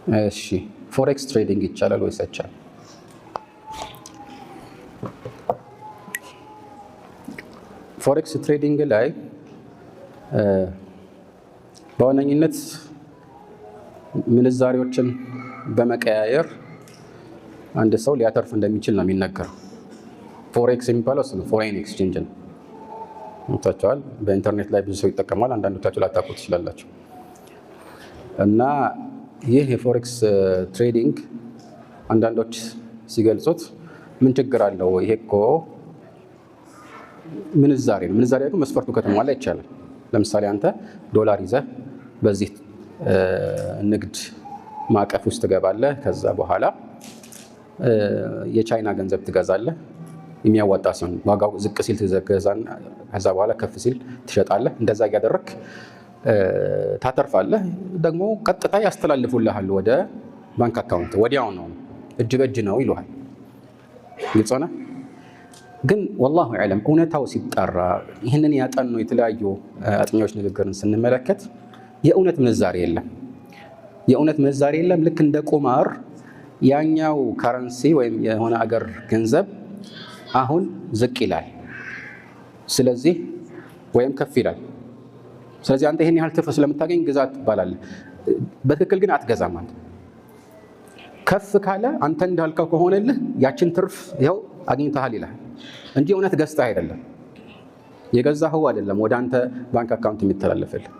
እሺ ፎሬክስ ትሬዲንግ ይቻላል ወይስ አይቻልም? ፎሬክስ ትሬዲንግ ላይ በዋነኝነት ምንዛሬዎችን በመቀያየር አንድ ሰው ሊያተርፍ እንደሚችል ነው የሚነገረው። ፎሬክስ የሚባለው እሱ ነው፣ ፎሬን ኤክስቼንጅ ነው። ታውቃላችሁ፣ በኢንተርኔት ላይ ብዙ ሰው ይጠቀማል። አንዳንዶቻችሁ ላታውቁ ትችላላችሁ። እና ይህ የፎሬክስ ትሬዲንግ አንዳንዶች ሲገልጹት ምን ችግር አለው? ይሄ እኮ ምንዛሬ ነው። ምንዛሬ ደግሞ መስፈርቱ ከተሟላ ይቻላል። ለምሳሌ አንተ ዶላር ይዘህ በዚህ ንግድ ማዕቀፍ ውስጥ ትገባለህ። ከዛ በኋላ የቻይና ገንዘብ ትገዛለህ። የሚያዋጣ ሲሆን ዋጋው ዝቅ ሲል ትገዛና ከዛ በኋላ ከፍ ሲል ትሸጣለህ። እንደዛ እያደረግክ ታተርፋለህ። ደግሞ ቀጥታ ያስተላልፉልሃል ወደ ባንክ አካውንት። ወዲያው ነው፣ እጅ በእጅ ነው ይሉሃል። ግልጽ ሆነ። ግን ወላሁ አዕለም እውነታው ሲጣራ ይህንን ያጠኑ የተለያዩ አጥኚዎች ንግግርን ስንመለከት የእውነት ምንዛሬ የለም። የእውነት ምንዛሬ የለም። ልክ እንደ ቁማር ያኛው ካረንሲ ወይም የሆነ አገር ገንዘብ አሁን ዝቅ ይላል፣ ስለዚህ ወይም ከፍ ይላል። ስለዚህ አንተ ይሄን ያህል ትርፍ ስለምታገኝ ግዛ ትባላለህ። በትክክል ግን አትገዛም። አንተ ከፍ ካለ አንተ እንዳልከው ከሆነልህ ያችን ትርፍ ይኸው አግኝተሃል ይላል እንጂ እውነት ገዝተህ አይደለም። የገዛኸው አይደለም ወደ አንተ ባንክ አካውንት የሚተላለፍልህ።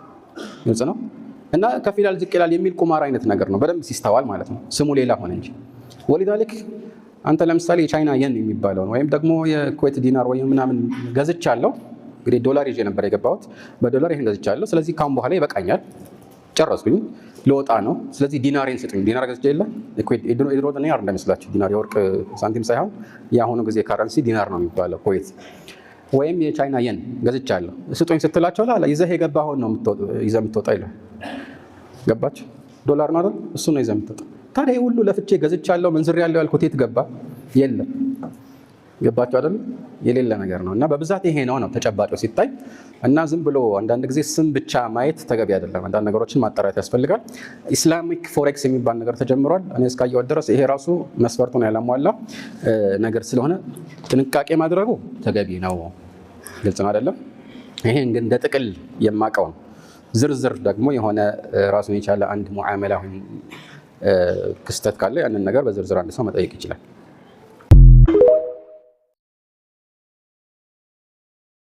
ግልጽ ነው። እና ከፍ ይላል ዝቅ ይላል የሚል ቁማር አይነት ነገር ነው፣ በደንብ ሲስተዋል ማለት ነው። ስሙ ሌላ ሆነ እንጂ ወሊዳሊክ አንተ ለምሳሌ የቻይና የን የሚባለውን ወይም ደግሞ የኩዌት ዲናር ወይም ምናምን ገዝቻለሁ። እንግዲህ ዶላር ይዤ ነበር የገባሁት፣ በዶላር ይሄን ገዝቻለሁ። ስለዚህ ካሁን በኋላ ይበቃኛል፣ ጨረስኩኝ፣ ልወጣ ነው። ስለዚህ ዲናሬን ስጡኝ። ዲናር ገዝቼ የለ የድሮ ዲናር እንዳይመስላችሁ፣ ዲናር የወርቅ ሳንቲም ሳይሆን የአሁኑ ጊዜ ካረንሲ ዲናር ነው የሚባለው ኩዌት። ወይም የቻይና የን ገዝቻለሁ ስጡኝ ስትላቸው ይዘህ የገባኸውን ነው ይዘህ የምትወጣ ይላል። ገባች? ዶላር ነው አይደል? እሱ ነው ይዘህ የምትወጣ። ታዲያ ሁሉ ለፍቼ ገዝቻለሁ መንዝሬያለሁ ያልኩት የት ገባ? የለም። ገባችሁ አይደል? የሌለ ነገር ነው። እና በብዛት ይሄ ነው ተጨባጭ ሲታይ። እና ዝም ብሎ አንዳንድ ጊዜ ስም ብቻ ማየት ተገቢ አይደለም። አንዳንድ ነገሮችን ማጣራት ያስፈልጋል። ኢስላሚክ ፎሬክስ የሚባል ነገር ተጀምሯል። እኔ እስካየሁት ድረስ ይሄ ራሱ መስፈርቱን ያላሟላ ነገር ስለሆነ ጥንቃቄ ማድረጉ ተገቢ ነው። ግልጽ ነው አይደለም? ይሄ እንደ ጥቅል የማውቀው ነው። ዝርዝር ደግሞ የሆነ ራሱን የቻለ አንድ ሙዓመላ ክስተት ካለ ያንን ነገር በዝርዝር አንድ ሰው መጠየቅ ይችላል።